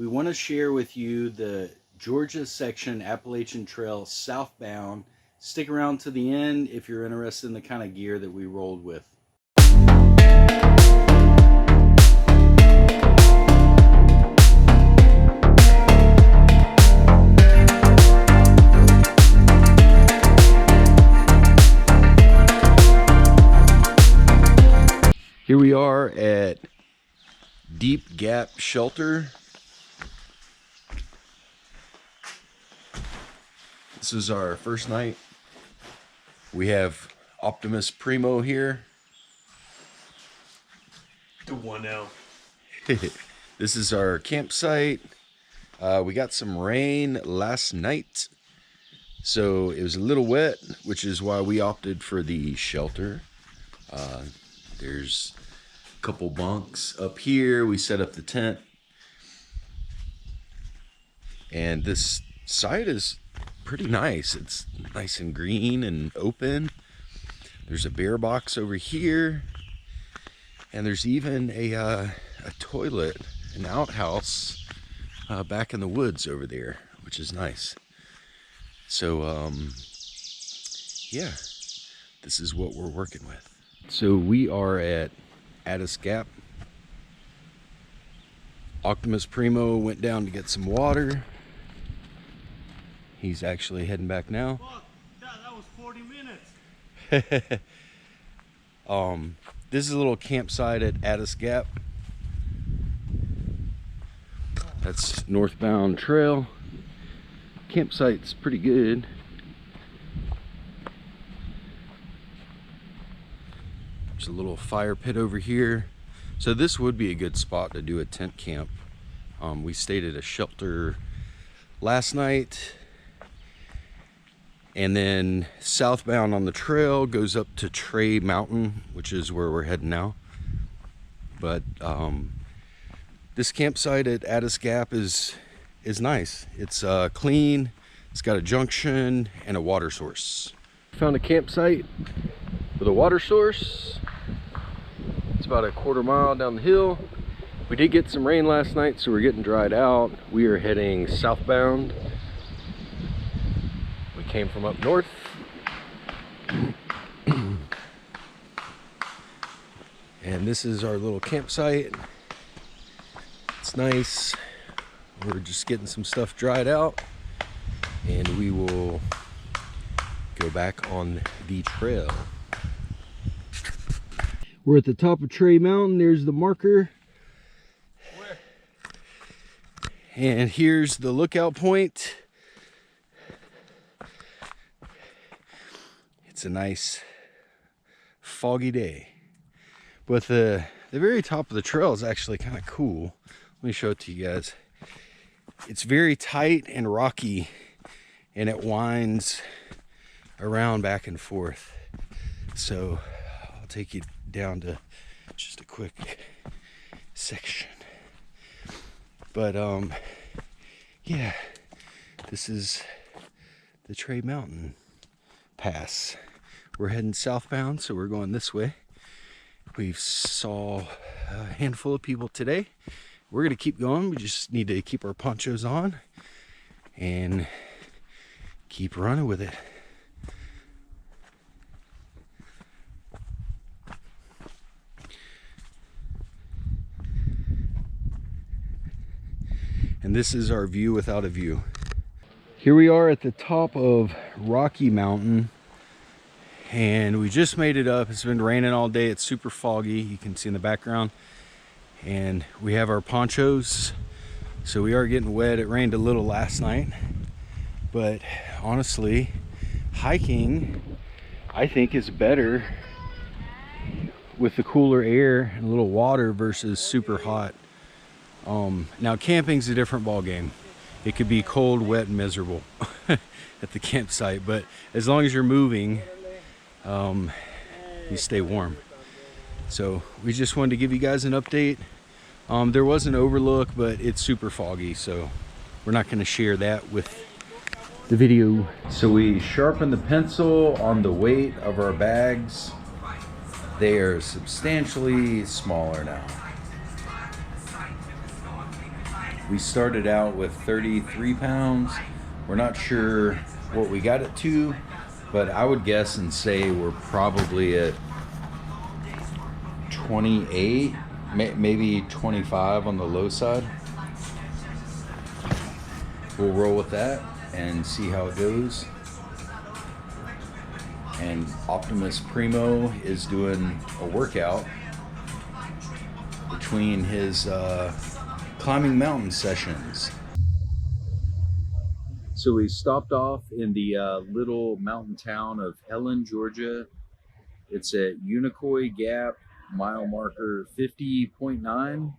we want to share with you the Georgia section Appalachian Trail southbound. Stick around to the end if you're interested in the kind of gear that we rolled with. Here we are at Deep Gap Shelter. This is our first night. We have Optimus Primo here. The 1L. This is our campsite. We got some rain last night, so it was a little wet, which is why we opted for the shelter. There's a couple bunks up here. We set up the tent, and this site is pretty nice. It's nice and green and open. There's a bear box over here, and there's even a toilet, an outhouse back in the woods over there, which is nice. So yeah, this is what we're working with. So we are at Addis Gap. Optimus Primo went down to get some water. He's actually heading back now. Fuck, that was 40 minutes. This is a little campsite at Addis Gap. That's northbound trail. Campsite's pretty good. There's a little fire pit over here. So this would be a good spot to do a tent camp. We stayed at a shelter last night. And then southbound on the trail goes up to Tray Mountain, which is where we're heading now. But this campsite at Addis Gap is nice. It's clean. It's got a junction and a water source. Found a campsite with a water source. It's about a quarter mile down the hill. We did get some rain last night, so we're getting dried out. We are heading southbound. We came from up north. And this is our little campsite. It's nice. We're just getting some stuff dried out, and we will go back on the trail. We're at the top of Tray Mountain. There's the marker. Where? And here's the lookout point. It's a nice foggy day. But the very top of the trail is actually kind of cool. Let me show it to you guys. It's very tight and rocky, and it winds around back and forth. So I'll take you down to just a quick section. But yeah, this is the Tray Mountain Pass. We're heading southbound, so we're going this way. We saw a handful of people today. We're gonna keep going. We just need to keep our ponchos on and keep running with it. And this is our view without a view. Here we are at the top of Rocky Mountain, and we just made it up. It's been raining all day. It's super foggy. You can see in the background. And we have our ponchos, so we are getting wet. It rained a little last night, but honestly, hiking I think is better with the cooler air and a little water versus super hot. Now camping's a different ball game. It could be cold, wet, and miserable at the campsite, but as long as you're moving, you stay warm. So we just wanted to give you guys an update. There was an overlook, but it's super foggy, so we're not going to share that with the video. So we sharpened the pencil on the weight of our bags. They are substantially smaller now. We started out with 33 pounds. We're not sure what we got it to, but I would guess and say we're probably at 28, maybe 25 on the low side. We'll roll with that and see how it goes. And Optimus Primo is doing a workout between his climbing mountain sessions. So we stopped off in the little mountain town of Helen, Georgia. It's at Unicoi Gap, mile marker 50.9.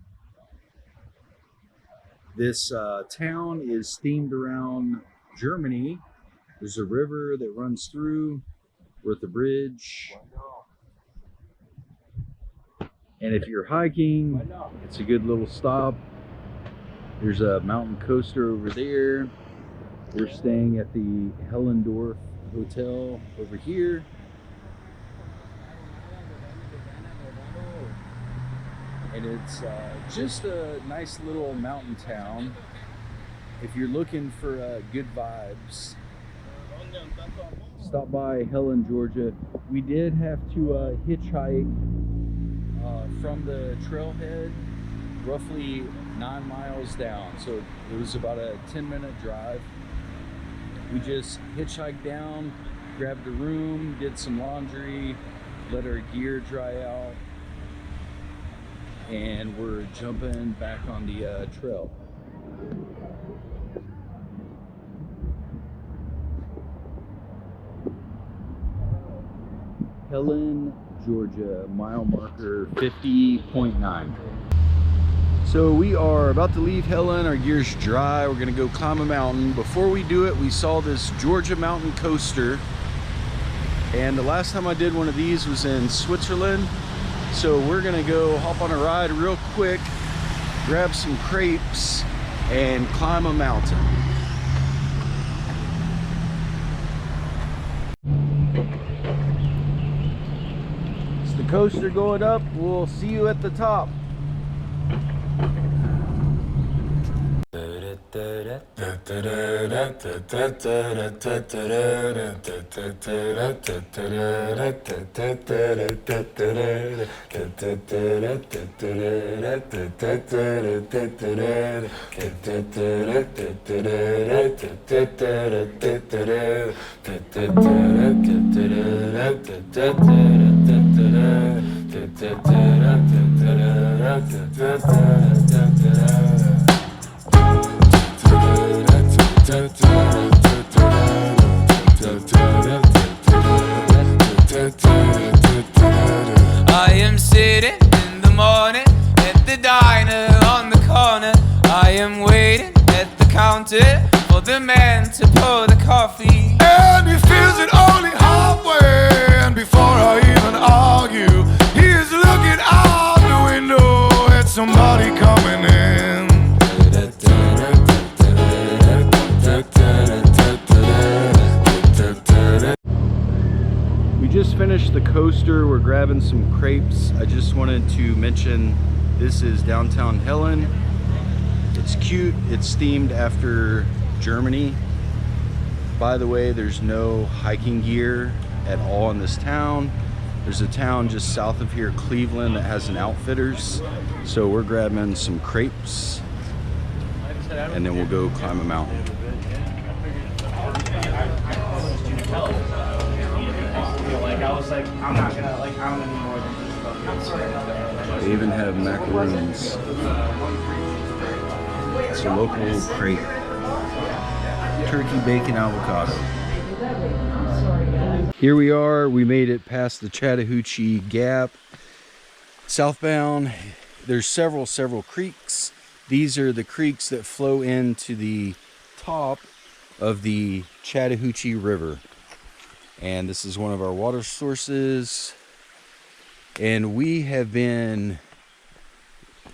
This town is themed around Germany. There's a river that runs through with a bridge. And if you're hiking, it's a good little stop. There's a mountain coaster over there. We're staying at the Hellendorf Hotel over here. And it's just a nice little mountain town. If you're looking for good vibes, stop by Helen, Georgia. We did have to hitchhike from the trailhead roughly 9 miles down. So it was about a 10-minute drive. We just hitchhiked down, grabbed a room, did some laundry, let our gear dry out, and we're jumping back on the trail. Helen, Georgia, mile marker 50.9. So we are about to leave Helen. Our gear's dry. We're gonna go climb a mountain. Before we do it, we saw this Georgia mountain coaster. And the last time I did one of these was in Switzerland. So we're gonna go hop on a ride real quick, grab some crepes, and climb a mountain. It's the coaster going up. We'll see you at the top. I am sitting in the morning at the diner on the corner. I am waiting at the counter for the man to pour the coffee. And he feels it only halfway. And before I even argue, he is looking out the window at somebody coming in. We just finished the coaster. We're grabbing some crepes. I just wanted to mention this is downtown Helen. It's cute. It's themed after Germany. By the way, there's no hiking gear at all in this town. There's a town just south of here, Cleveland, that has an Outfitters. So we're grabbing some crepes and then we'll go climb a mountain. I was like, I'm not gonna, like, I don't need more than this stuff. I'm sorry. They even have macaroons. It's a local crepe. Turkey, bacon, avocado. Here we are. We made it past the Chattahoochee Gap. Southbound, there's several creeks. These are the creeks that flow into the top of the Chattahoochee River. And this is one of our water sources. And we have been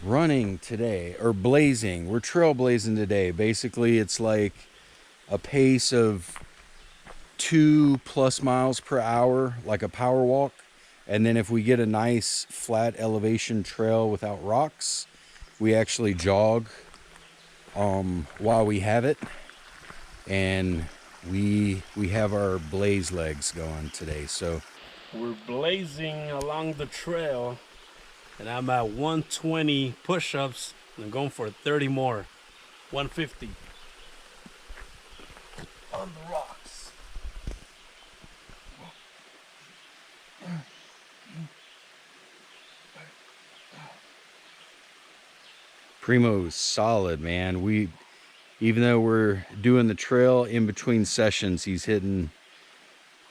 running today, or blazing. We're trailblazing today. Basically, it's like a pace of 2+ miles per hour, like a power walk. And then if we get a nice flat elevation trail without rocks, we actually jog while we have it. And we have our blaze legs going today. So we're blazing along the trail, and I'm at 120 push-ups, and I'm going for 30 more. 150 on the rocks. Primo's solid, man. Even though we're doing the trail in between sessions, he's hitting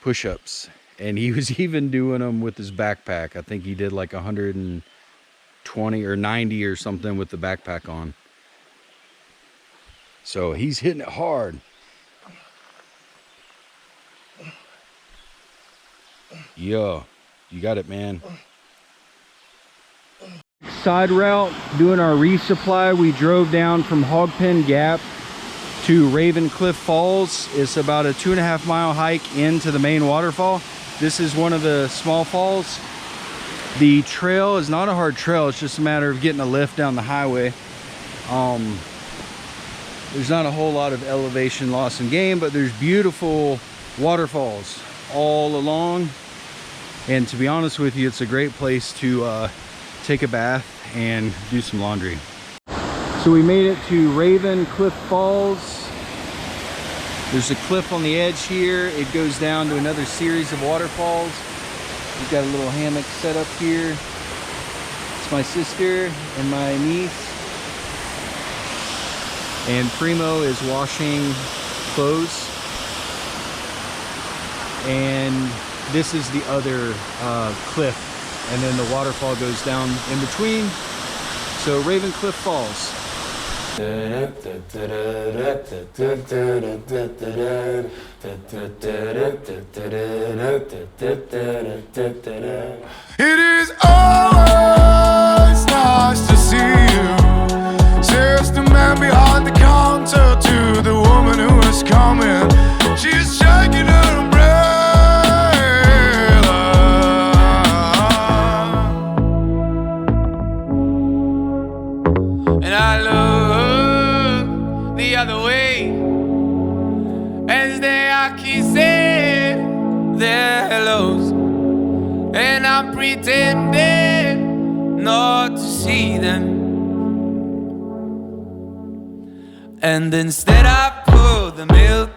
push-ups, and he was even doing them with his backpack. I think he did like 120 or 90 or something with the backpack on. So he's hitting it hard. Yeah, you got it, man. Side route, doing our resupply. We drove down from Hogpen Gap to Raven Cliff Falls. It's about a 2.5 mile hike into the main waterfall. This is one of the small falls. The trail is not a hard trail. It's just a matter of getting a lift down the highway. There's not a whole lot of elevation loss and gain, but there's beautiful waterfalls all along. And to be honest with you, it's a great place to take a bath and do some laundry. So we made it to Raven Cliff Falls. There's a cliff on the edge here. It goes down to another series of waterfalls. We've got a little hammock set up here. It's my sister and my niece. And Primo is washing clothes. And this is the other cliff. And then the waterfall goes down in between. So Raven Cliff Falls. It is always nice to see you, says the man behind the counter to the woman who is coming. She's shaking her umbrella. And I look the other way as they are kissing their hellos, and I'm pretending not to see them. And instead I pour the milk.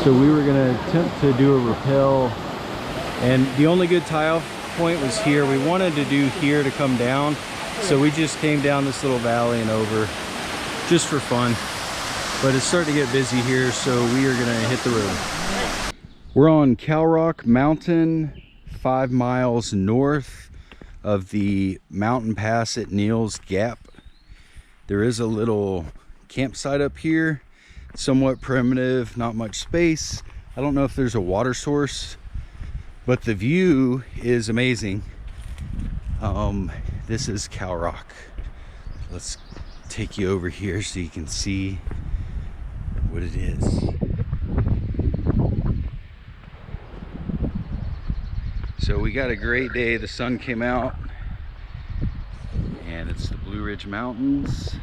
So we were gonna attempt to do a rappel, and the only good tie-off point was here. We wanted to do here to come down, so we just came down this little valley and over just for fun. But it's starting to get busy here, so we are gonna hit the road. We're on Cow Rock Mountain, 5 miles north of the mountain pass at Neal's Gap. There is a little campsite up here, somewhat primitive, not much space. I don't know if there's a water source, but the view is amazing. This is Cow Rock. Let's take you over here so you can see what it is. So we got a great day. The sun came out, and it's the Blue Ridge Mountains.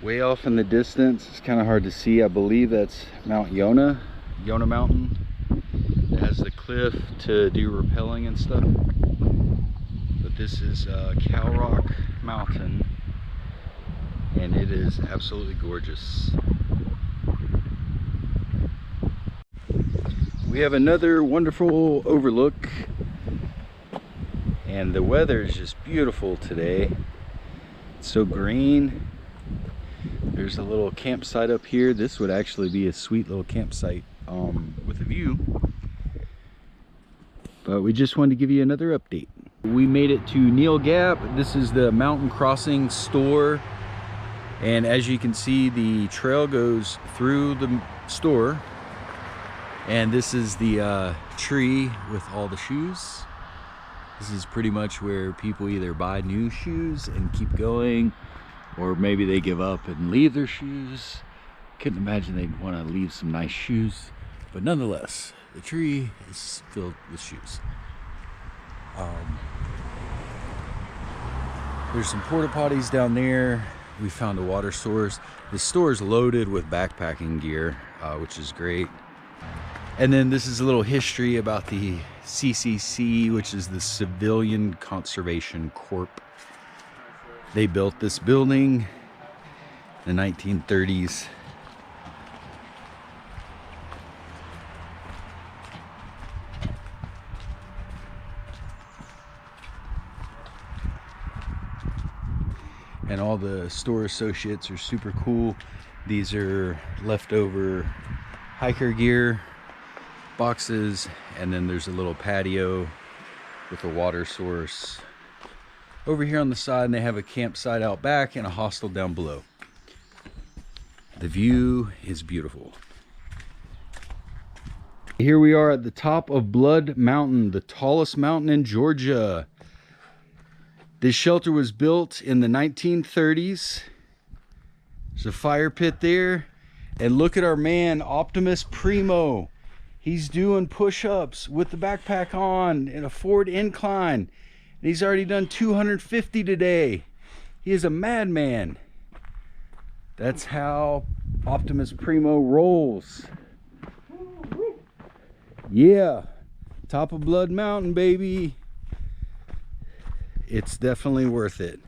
Way off in the distance, it's kind of hard to see. I believe that's Mount Yonah Mountain. It has the cliff to do rappelling and stuff. But this is Cow Rock Mountain, and it is absolutely gorgeous. We have another wonderful overlook, and the weather is just beautiful today. It's so green. There's a little campsite up here. This would actually be a sweet little campsite with a view. But we just wanted to give you another update. We made it to Neal Gap. This is the Mountain Crossing store. And as you can see, the trail goes through the store. And this is the tree with all the shoes. This is pretty much where people either buy new shoes and keep going, or maybe they give up and leave their shoes. Couldn't imagine they'd want to leave some nice shoes, but nonetheless, The tree is filled with shoes. There's some porta potties down there. We found a water source. The store is loaded with backpacking gear, which is great. And then this is a little history about the CCC, which is the Civilian Conservation Corps. They built this building in the 1930s. And all the store associates are super cool. These are leftover hiker gear boxes, and then there's a little patio with a water source over here on the side, and they have a campsite out back and a hostel down below. The view is beautiful. Here we are at the top of Blood Mountain, the tallest mountain in Georgia. This shelter was built in the 1930s. There's a fire pit there. And look at our man, Optimus Primo. He's doing push-ups with the backpack on in a forward incline. And he's already done 250 today. He is a madman. That's how Optimus Primo rolls. Yeah, top of Blood Mountain, baby. It's definitely worth it.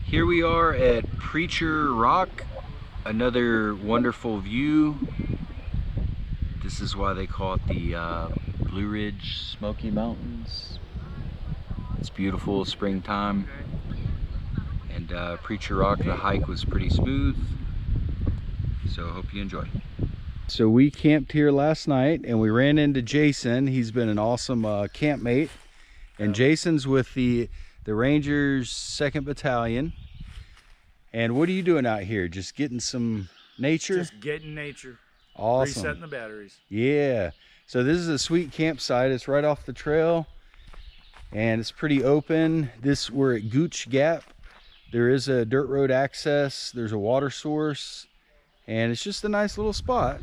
Here we are at Preacher Rock, another wonderful view. This is why they call it the Blue Ridge Smoky Mountains. It's beautiful springtime. And Preacher Rock, the hike was pretty smooth. So I hope you enjoy. So we camped here last night and we ran into Jason. He's been an awesome campmate. And Jason's with the Rangers 2nd Battalion. And what are you doing out here? Just getting some nature? Just getting nature. Awesome. Resetting the batteries. Yeah. So this is a sweet campsite. It's right off the trail. And it's pretty open. We're at Gooch Gap. There is a dirt road access. There's a water source. And it's just a nice little spot.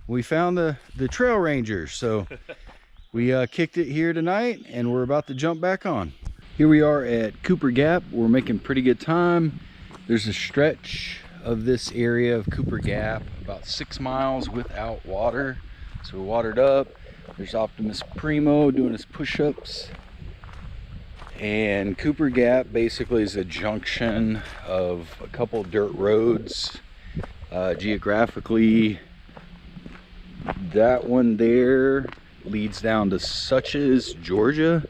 We found the trail rangers. So we kicked it here tonight, and we're about to jump back on. Here we are at Cooper Gap. We're making pretty good time. There's a stretch of this area of Cooper Gap, about 6 miles without water. So we watered up. There's Optimus Primo doing his push-ups. And Cooper Gap basically is a junction of a couple dirt roads. Geographically, that one there leads down to Suches, Georgia.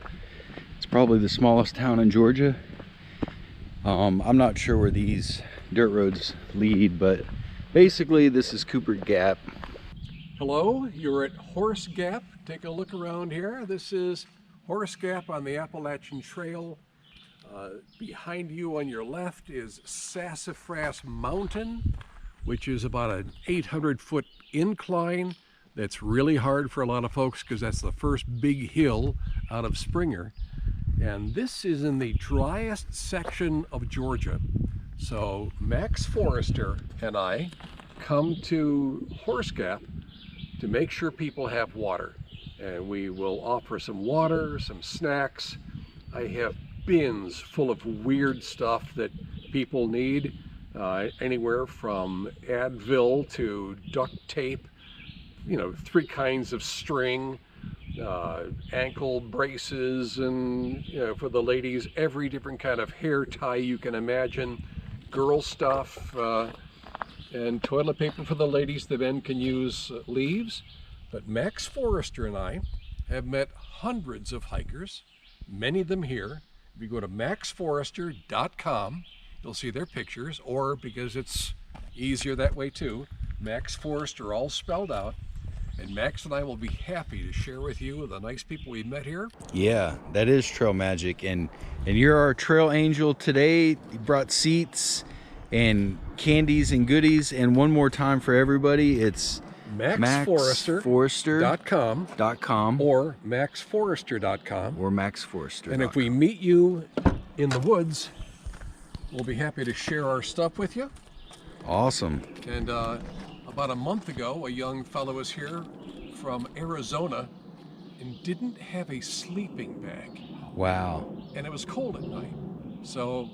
It's probably the smallest town in Georgia. I'm not sure where these dirt roads lead, but basically this is Cooper Gap. Hello, you're at Horse Gap. Take a look around here. This is Horse Gap on the Appalachian Trail. Behind you on your left is Sassafras Mountain, which is about an 800-foot incline. That's really hard for a lot of folks because that's the first big hill out of Springer. And this is in the driest section of Georgia. So Max Forrester and I come to Horse Gap to make sure people have water. And we will offer some water, some snacks. I have bins full of weird stuff that people need, anywhere from Advil to duct tape, 3 kinds of string, ankle braces, and for the ladies, every different kind of hair tie you can imagine, girl stuff, and toilet paper for the ladies. The men can use leaves. But Max Forrester and I have met hundreds of hikers, many of them here. If you go to maxforrester.com, you'll see their pictures, or because it's easier that way too, Max Forrester all spelled out. And Max and I will be happy to share with you the nice people we met here. Yeah, that is trail magic, and you're our trail angel today. You brought seats and candies and goodies, and one more time for everybody, it's maxforrester.com or maxforrester.com. or Max Forrester. And if we meet you in the woods, we'll be happy to share our stuff with you. Awesome. And About a month ago, a young fellow was here from Arizona and didn't have a sleeping bag. Wow. And it was cold at night. So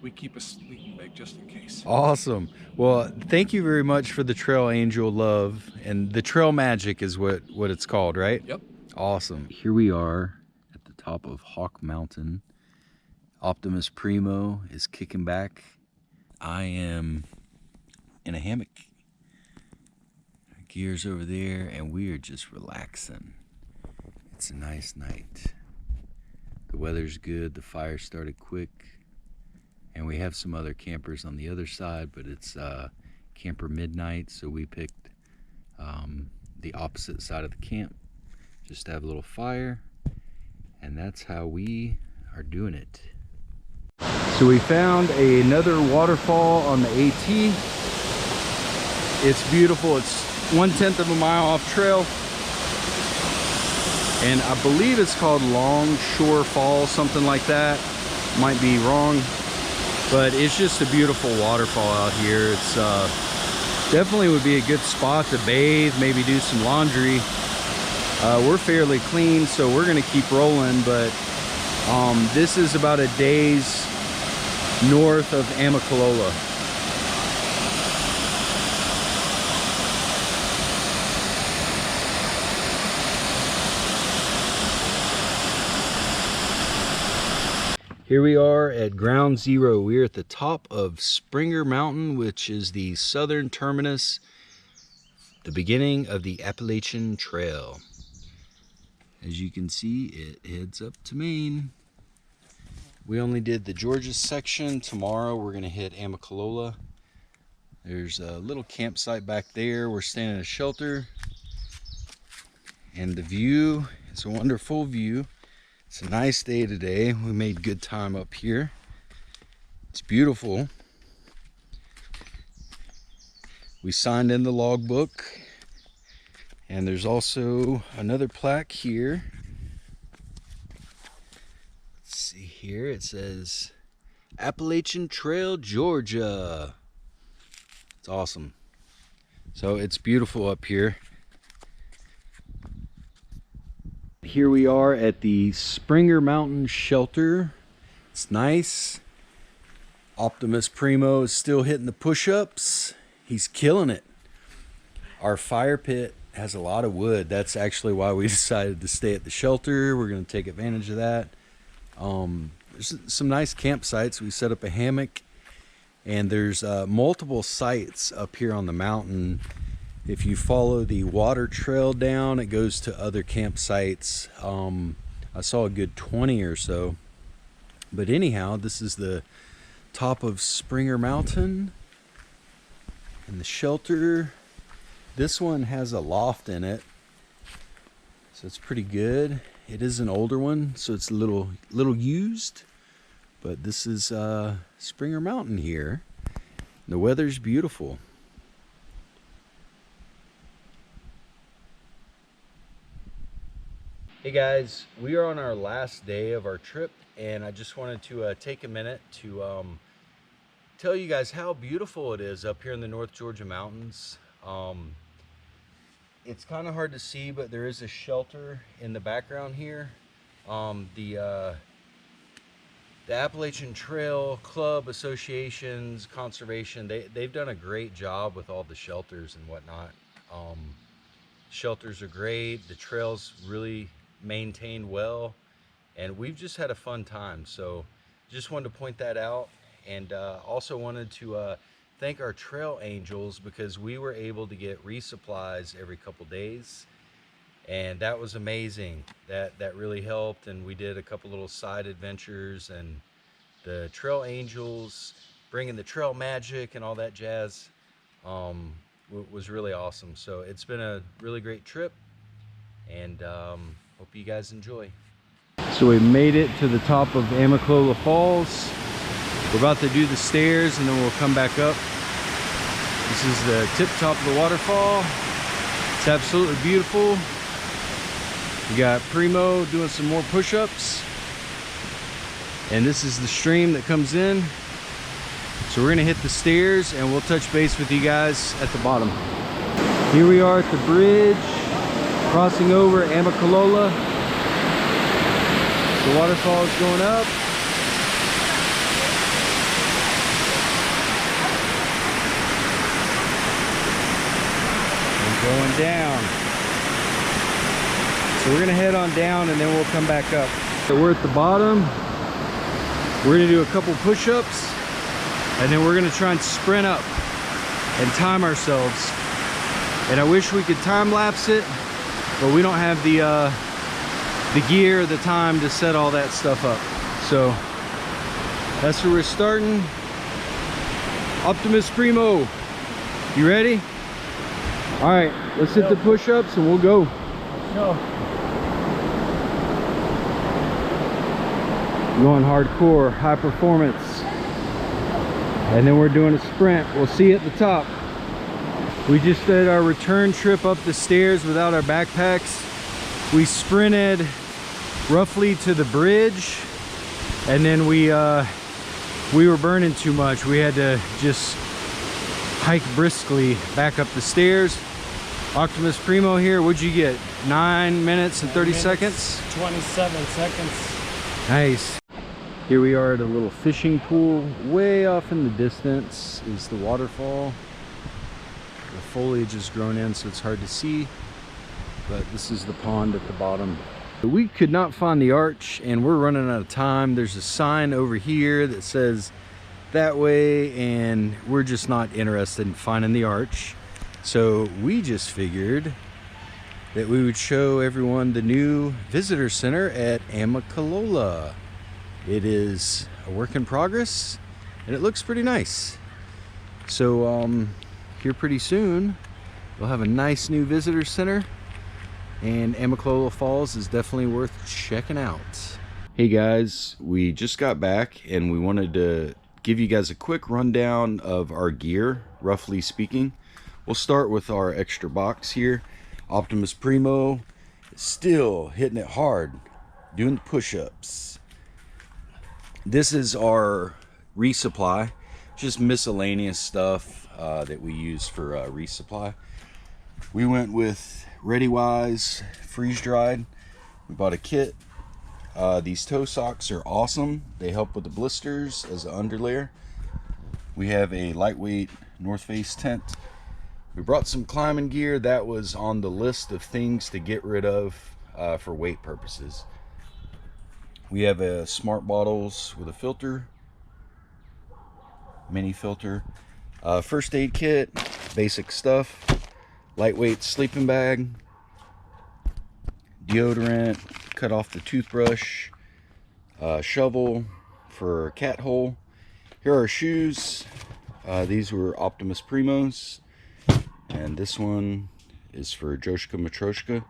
we keep a sleeping bag just in case. Awesome. Well, thank you very much for the Trail Angel love. And the Trail Magic is what it's called, right? Yep. Awesome. Here we are at the top of Hawk Mountain. Optimus Primo is kicking back. I am in a hammock. Gear's over there, and we are just relaxing. It's a nice night. The weather's good. The fire started quick. And we have some other campers on the other side, but it's camper midnight, so we picked the opposite side of the camp just to have a little fire, and that's how we are doing it. So we found another waterfall on the AT. It's beautiful. It's 1/10 of a mile off trail, and I believe it's called Longshore Falls, something like that. Might be wrong. But it's just a beautiful waterfall out here. It's definitely would be a good spot to bathe, maybe do some laundry. We're fairly clean, so we're gonna keep rolling, but this is about a day's north of Amicalola. Here we are at Ground Zero. We're at the top of Springer Mountain, which is the southern terminus, the beginning of the Appalachian Trail. As you can see, it heads up to Maine. We only did the Georgia section. Tomorrow we're gonna hit Amicalola. There's a little campsite back there. We're staying in a shelter. And the view, it's a wonderful view. It's a nice day today. We made good time up here. It's beautiful. We signed in the logbook, and there's also another plaque here. Let's see here. It says Appalachian Trail, Georgia. It's awesome. So it's beautiful up here. Here we are at the Springer Mountain Shelter. It's nice. Optimus Primo is still hitting the push-ups. He's killing it. Our fire pit has a lot of wood. That's actually why we decided to stay at the shelter. We're going to take advantage of that. There's some nice campsites. We set up a hammock, and there's multiple sites up here on the mountain. If you follow the water trail down, it goes to other campsites. I saw a good 20 or so. But anyhow, this is the top of Springer Mountain. And the shelter, this one has a loft in it. So it's pretty good. It is an older one, so it's a little used. But this is Springer Mountain here. The weather's beautiful. Hey guys, we are on our last day of our trip, and I just wanted to take a minute to tell you guys how beautiful it is up here in the North Georgia mountains. It's kind of hard to see, but there is a shelter in the background here. The Appalachian Trail Club Associations, Conservation, they've done a great job with all the shelters and whatnot. Shelters are great, the trails really maintained well, and we've just had a fun time. So just wanted to point that out, and also wanted to thank our Trail Angels, because we were able to get resupplies every couple days, and that was amazing. That really helped, and we did a couple little side adventures, and the Trail Angels bringing the trail magic and all that jazz was really awesome. So it's been a really great trip, and hope you guys enjoy. So we made it to the top of Amicalola Falls. We're about to do the stairs, and then we'll come back up. This is the tip top of the waterfall. It's absolutely beautiful. We got Primo doing some more push-ups, and this is the stream that comes in. It's So we're gonna hit the stairs and we'll touch base with you guys at the bottom. Here we are at the bridge, crossing over Amicalola. The waterfall is going up. And going down. So we're gonna head on down and then we'll come back up. So we're at the bottom. We're gonna do a couple push-ups and then we're gonna try and sprint up and time ourselves. And I wish we could time lapse it, but we don't have the gear, the time to set all that stuff up. So that's where we're starting. Optimus Primo, you ready? All right, let's hit the push-ups and we'll go. Go. Going hardcore, high performance. And then we're doing a sprint. We'll see you at the top. We just did our return trip up the stairs without our backpacks. We sprinted roughly to the bridge, and then we were burning too much. We had to just hike briskly back up the stairs. Optimus Primo here, what'd you get? 9 minutes and 30 seconds? 27 seconds. Nice. Here we are at a little fishing pool. Way off in the distance is the waterfall. The foliage has grown in, so it's hard to see, but this is the pond at the bottom. We could not find the arch and we're running out of time. There's a sign over here that says that way, and we're just not interested in finding the arch. So we just figured that we would show everyone the new visitor center at Amicalola. It is a work in progress and it looks pretty nice. So here pretty soon we'll have a nice new visitor center, and Amicalola Falls is definitely worth checking out. Hey guys, we just got back and we wanted to give you guys a quick rundown of our gear, roughly speaking. We'll start with our extra box here. Optimus Primo is still hitting it hard, doing the push-ups. This is our resupply, just miscellaneous stuff that we use for resupply. We went with ReadyWise freeze dried. We bought a kit. These toe socks are awesome. They help with the blisters as an underlayer. We have a lightweight North Face tent. We brought some climbing gear that was on the list of things to get rid of for weight purposes. We have a smart bottles with a filter, mini filter, first aid kit, basic stuff, lightweight sleeping bag, deodorant, cut off the toothbrush, shovel for cat hole. Here are our shoes. These were Optimus Primos, and this one is for Joshka Matroshka.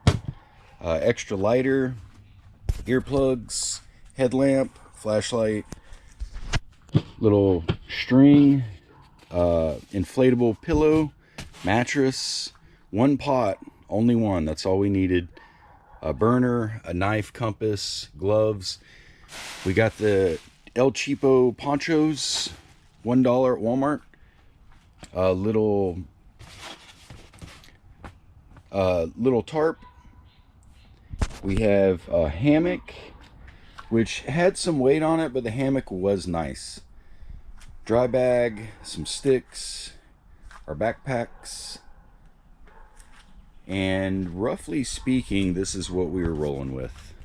Extra lighter, earplugs, headlamp, flashlight, little string, inflatable pillow, mattress, one pot, only one, that's all we needed, a burner, a knife, compass, gloves. We got the El Cheapo ponchos, $1 at Walmart, a little tarp. We have a hammock, which had some weight on it, but the hammock was nice. Dry bag, some sticks, our backpacks, and roughly speaking, this is what we were rolling with.